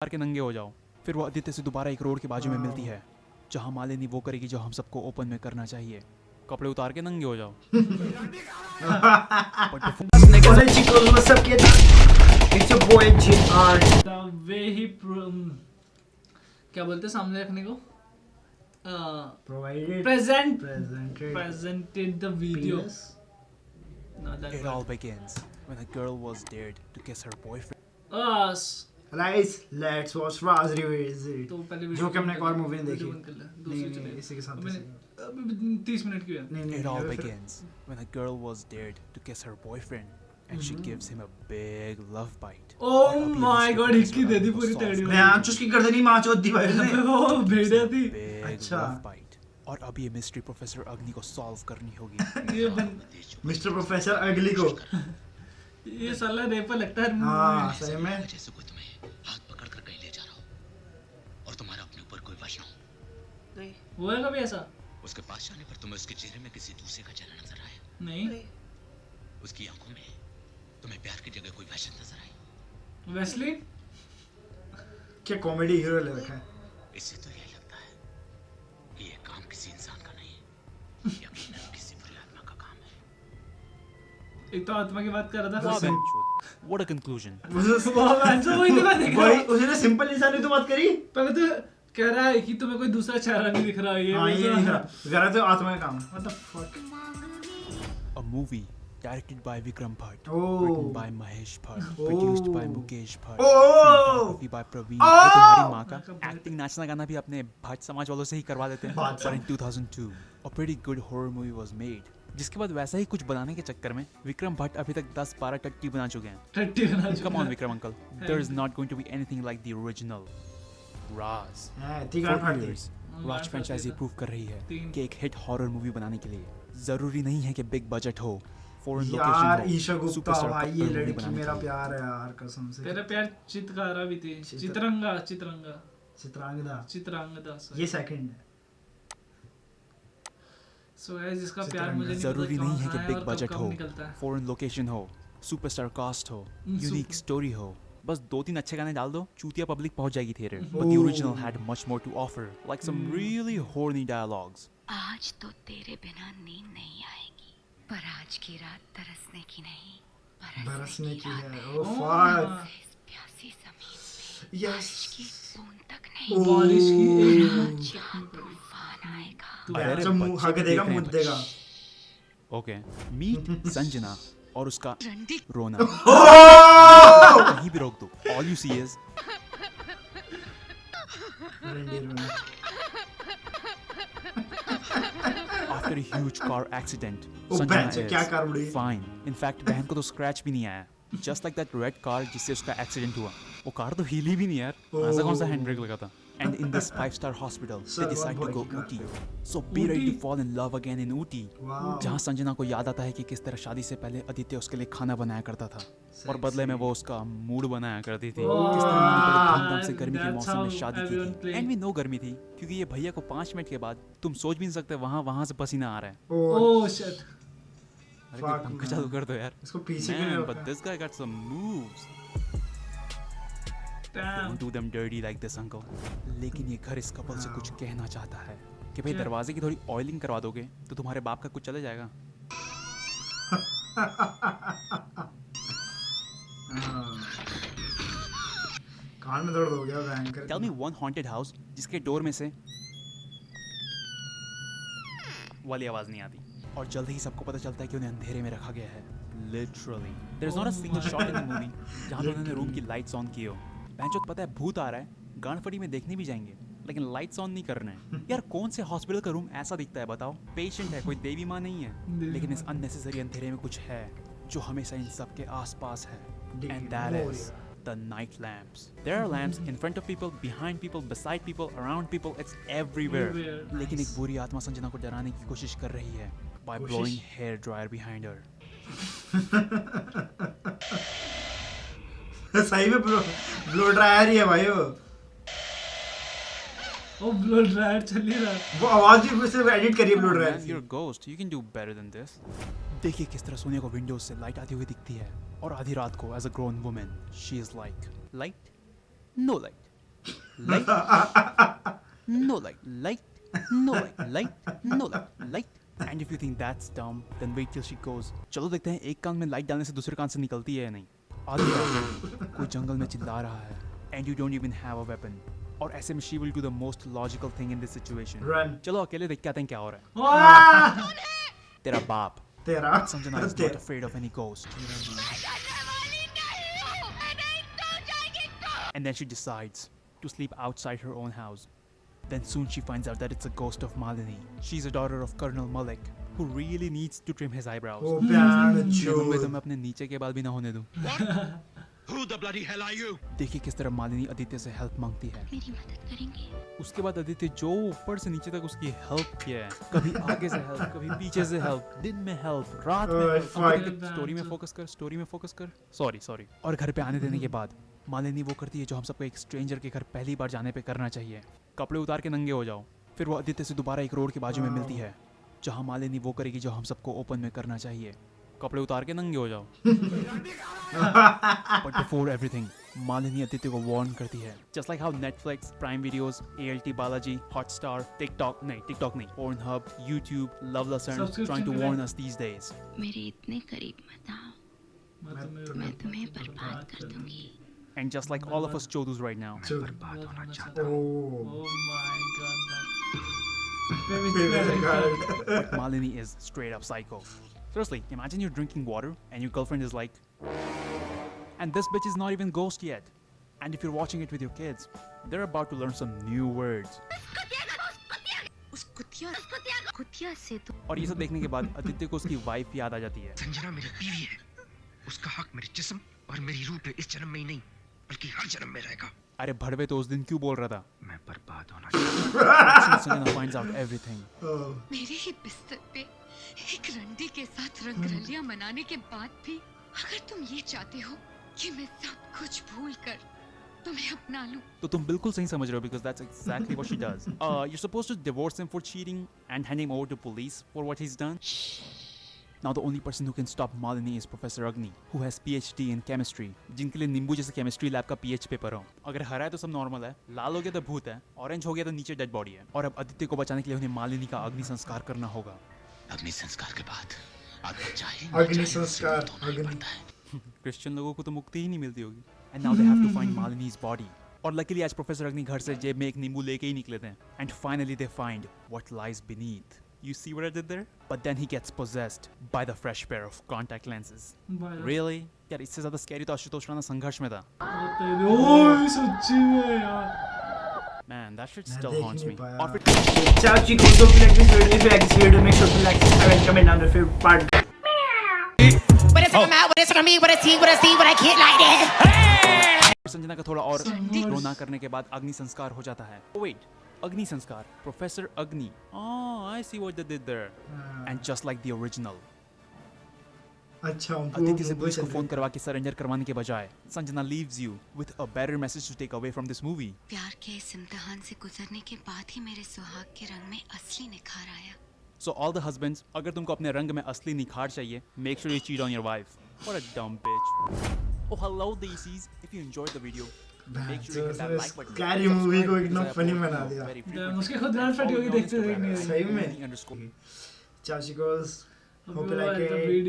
के नंगे हो जाओ। फिर वो आदित्य से दोबारा एक रोड के बाजू में मिलती है जहाँ मालिनी वो करेगी जो हम सबको ओपन में करना चाहिए, कपड़े उतार के नंगे हो जाओ। What's up, kids? It's your boy JR. The way he क्या बोलते हैं सामने रखने को? Provided. Presented the video. Penis. No, that It all begins when a girl was dared to kiss her boyfriend. Guys, let's watch Raz Revisit. तो पहले जो कि हमने एक और मूवी में देखी। दूसरी नहीं, चले। इसी के साथ मैंने इसी। अभी 30 मिनट की है। नहीं It all फिर- begins when a girl was dared to kiss her boyfriend and she gives him a big love bite. Oh और अभी my mystery God, professor हिक्की दे दी अग्नि को पूरी solve तगड़ी करने मैं आँच उसकी गर्दनी माँ चोद दी भाई उसने। वो भेड़िया थी। big अच्छा। love bite. और अब ये मिस्ट्री प्रोफेसर अग्नि को सॉल्व करनी होगी। ये बन मिस्टर प्रोफेसर अगली को। ये साला रेपर लगता है। हाँ सही में। जैसे कोई तुम्हें हाथ पकड़ कर कहीं ले जा रहा हो और तुम्हारा अपने ऊपर कोई वश ना हो। हुआ है कभी ऐसा? उसके पास जाने पर तुम्हें उसके चेहरे में किसी दूसरे का चेहरा नजर आया, नहीं। उसकी आंखों में तुम्हें प्यार की जगह कोई वहशत नजर आई। वेस्ली? क्या कॉमेडी हीरो ले रखा है। इससे तो यह लगता है कि यह काम किसी इंसान का नहीं है, यकीनन किसी बुरी आत्मा का काम है। एक तो आत्मा की बात कर रहा था। Wow, फिर Ben, what a conclusion. वाह, आंसर वही तो मैं देख रहा भाई हूँ। उसने सिंपल इंसान की तो बात करी। पहले तो कह रहा है कि तुम्हें कोई दूसरा चेहरा नहीं दिख रहा है। हाँ ये नहीं करा। करा तो आत्मा का काम। What the fuck? A movie directed by Vikram Bhatt, Oh. written by Mahesh Bhatt, produced by Mukesh Bhatt, Oh. cinematography by Praveen। अरे तुम्हारी माँ का एक्टिंग नाचना गाना भी अपने भट्ट समाज वालों से ही करवा देते हैं। भाट But in 2002, a pretty good horror movie was made. जिसके बाद वैसा ही कुछ बनाने के चक्कर में विक्रम भट्ट अभी तक 10-12 टट्टी बना चुके हैं। टट्टी बना Come चुका on, है। Vikram uncle. There is not going to be anything like the original. Raz. हाँ इतनी For गांड फाड़ दी। years, हाँ, Raj गांड franchise फाड़ ये दी प्रूव कर रही है तीन। कि एक हिट हॉरर मूवी बनाने के लिए जरूरी नहीं है कि बिग बजट हो, फॉरेन यार लोकेशन हो, ईशा गुप्ता सुपरस्टार भाई कपल ये मूवी लड़की बनाने मेरा के लिए। प्यार है यार कसम से। तेरा प्यार चितकारा भी थी। चित्रंगा चित्रंगा चित्रांगदा। चित्रांगदा। ये सेकंड है। सो गाइस जिसका प्यार चित्रंगा। मुझे नहीं जरूरी पता नहीं है कहाँ कि है बिग और बजट कब हो, निकलता है। फॉरेन लोकेशन हो, सुपरस्टार कास्ट हो, super- यूनिक स्टोरी हो, बस 2-3 अच्छे गाने डाल दो, चूतिया पब्लिक पहुंच जाएगी theatre. But the original had much more to offer, like some really horny dialogues. आज तो तेरे बिना नींद नहीं आएगी, पर आज की रात तरसने की नहीं, बरसने की रात है। है। Oh fuck. इस प्यासी जमीन पे यस। बारिश की बूंद तक नहीं, बारिश की एक जहाँ तूफान आएगा। अरे अच्छा मुंह बच्चे हक भी देगा देख रहे मुंह हैं देगा। Okay, meet संजना और उसका रोना। ओह! कहीं भी रोक दो, all you see is रंडीर में। after a huge car accident, ओ संजना बहन से क्या कार उड़ी। is fine. In fact, बहन को तो scratch भी नहीं आया। Just like that red car जिससे उसका accident हुआ, वो कार तो हिली भी नहीं यार। ऐसा कौन सा हैंड ब्रेक लगा था? And in this 5-star hospital, they decide to go Ooty. So be ready to fall in love again in Ooty. वाह। जहाँ संजना को याद आता है कि किस तरह शादी से पहले आदित्य उसके लिए खाना बनाया करता था और बदले में वो उसका मूड बनाया करती थी। किस तरह उन्होंने बड़े धूमधाम से गर्मी के That's मौसम में how शादी की everyone थी। played. एंड भी नो गर्मी थी क्योंकि ये भैया को 5 मिनट के बाद तुम सोच भी नहीं सकते वहाँ से पसीना आ रहा है। ओह ओह शिट। अरे Fuck, पंखा man. चालू कर दो यार। इसको पीछे क्यों Man, नहीं but रखा? this guy got some moves. Damn. Don't do them dirty like this, uncle. लेकिन ये घर इस कपल से कुछ कहना चाहता है कि भाई क्या? दरवाजे की थोड़ी ऑयलिंग करवा दोगे तो तुम्हारे बाप का कुछ चले जाएगा। हाँ। कान में दर्द हो गया भयंकर। Tell me one haunted house जिसके डोर में से वाली आवाज नहीं आती और जल्द ही सबको पता चलता है कि उन्हें अंधेरे में रखा गया है। Literally. There is not a single shot in the movie जहाँ पे उन्होंने रूम की लाइट्स ऑन की हो। बहनचोद पता है भूत आ रहा है, गांडफड़ी में देखने भी जाएंगे लेकिन लाइट्स ऑन नहीं करना है। यार कौन से हॉस्पिटल का रूम ऐसा दिखता है बताओ? पेशेंट है, कोई देवी माँ नहीं है, लेकिन इस अननेसेसरी अंधेरे में कुछ है जो हमेशा इन सब के आसपास है। And that is the night lamps. There are lamps in front of people, behind people, beside people, around people. It's everywhere. Everywhere. लेकिन एक बुरी आत्मा संजना को डराने की कोशिश कर रही है by कोशिश? blowing hair dryer behind her. सही में ब्लो ड्रायर ही है भाई वो। ओ ब्लड ड्रायर चल ही रहा है। वो आवाज भी सिर्फ एडिट करी blow Come on, dryer man, you're a ghost. You can do better than this. देखिए किस तरह सोनिया को विंडोज से लाइट आती हुई दिखती है और आधी रात को as a grown woman she is like light, no light. light, no light, light, no light, light, no light, light. And if you think that's dumb, then wait till she goes. चलो देखते हैं एक कान में light डालने से दूसरे कान से निकलती है या नहीं. आधी रात कोई जंगल में चिल्ला रहा है and you don't even have a weapon. और ऐसे में she will do the most logical thing in this situation. Run. चलो अकेले देख के आते हैं क्या हो रहा है. वाह! तेरा बाप. तेरा Sanjana is not afraid of any ghost. And then she decides to sleep outside her own house. Then soon she finds out that it's a ghost of Malini. She's a daughter of Colonel Malik, who really needs to trim his eyebrows. ओ प्यार मैं चोद. तो मैं अपने नीचे के बाल भी ना होने दूं. Who the bloody hell are you? देखिए किस तरह मालिनी आदित्य से हेल्प मांगती है. मेरी मदद करेंगे? उसके बाद आदित्य जो ऊपर से नीचे तक उसकी हेल्प किया है, कभी आगे से हेल्प, कभी पीछे से हेल्प, दिन में हेल्प, रात में ओए, हेल्प. fuck. स्टोरी में फोकस कर, स्टोरी में फोकस कर. सॉरी. और घर पे आने देने के बाद मालिनी वो करती है जो हम सबको एक स्ट्रेंजर के घर पहली बार जाने पे करना चाहिए. कपड़े उतार के नंगे हो जाओ. फिर वो आदित्य से दोबारा एक रोड के बाजू में मिलती है, जहाँ मालिनी वो करेगी जो हम सबको ओपन में करना चाहिए. कपड़े उतार के नंगे हो जाओ. But before everything, Malini Aditya को वार्न करती है. Just like how Netflix, Prime Videos, ALT Balaji, Hotstar, TikTok नहीं, Pornhub, YouTube, Love Lesson trying to warn us these days. मेरे इतने करीब मत आओ, मैं तुम्हें बर्बाद कर दूंगी. And just like all of us chodus right now, O Oh my god. but Malini is straight up psycho. Seriously, imagine you're drinking water and your girlfriend is like, and this bitch is not even ghost yet. And if you're watching it with your kids, they're about to learn some new words. उस कुतिया से तो और ये सब देखने के बाद आदित्य को उसकी वाइफ याद आ जाती है. संजना मेरी बीवी है. उसका हक मेरे जिस्म और मेरी रूह पे इस जन्म में ही नहीं बल्कि हर जन्म में रहेगा. अरे भड़वे तो उस दिन क्यों बोल रहा था? मैं बर्बाद होना चाहता Sanjana finds out everything. मेरे ही बिस्तर पे एक रंडी के साथ रंगरलियां मनाने के बाद भी अगर तुम ये चाहते हो कि मैं सब कुछ भूल कर तुम्हें अपना लूं, तो तुम बिल्कुल सही समझ रहे हो because that's exactly what she does. You're supposed to divorce him for cheating and hand him over to police for what he's done. Now the only person who can stop Malini is Professor Agni, who has PhD in chemistry, जिनके लिए नींबू जैसे chemistry lab का pH paper हो. अगर हरा है तो सब नॉर्मल है, लाल हो गया तो भूत है, ऑरेंज हो गया तो नीचे डेड बॉडी है. और अब आदित्य को बचाने के लिए उन्हें मालिनी का अग्नि संस्कार करना होगा. अग्नि संस्कार के बाद आत्मा चाहे अग्नि संस्कार, अग्नि. क्रिश्चियन लोगों को तो मुक्ति ही नहीं मिलती होगी. And now they have to find Malini's body. और luckily आज प्रोफेसर अग्नि घर से जेब में एक नींबू लेके ही निकले थे. And finally they find what lies beneath. You see what I did there? But then he gets possessed by the fresh pair of contact lenses. Really? यार इससे ज़्यादा scary तो आशुतोष राणा संघर्ष में था. ओह सच्ची में यार. Man, that shit मैं still देख haunts नहीं me. पाया. और फिर Ciao chicos, don't forget to like this video. If you like this video, make sure to like, subscribe, and comment down the favorite part. What is it about? What is it on me? What I see? What I see? What I get like that? Sanjana का थोड़ा और रोना करने के बाद अग्नि संस्कार हो जाता है. Oh wait, अग्नि संस्कार, Professor Agni. Oh, I see what they did there. And just like the original, अच्छा आदित्य से पुलिस को फोन करवा के सरेंडर करवाने के बजाय Sanjana leaves you with a better message to take away from this movie. प्यार के इस इम्तिहान से गुजरने के बाद ही मेरे सुहाग के रंग में असली निखार आया. So all the husbands, अगर तुमको अपने रंग में असली निखार चाहिए, make sure you cheat on your wife. What a dumb bitch. Oh hello Daisies, if you enjoyed the video, make sure you hit that like button. Scary movie को इतना funny बना दिया. Very frequently. उसके खुद गांड फटी होगी देखते देखने. सही में. Ciao chicos, hope you like it. Video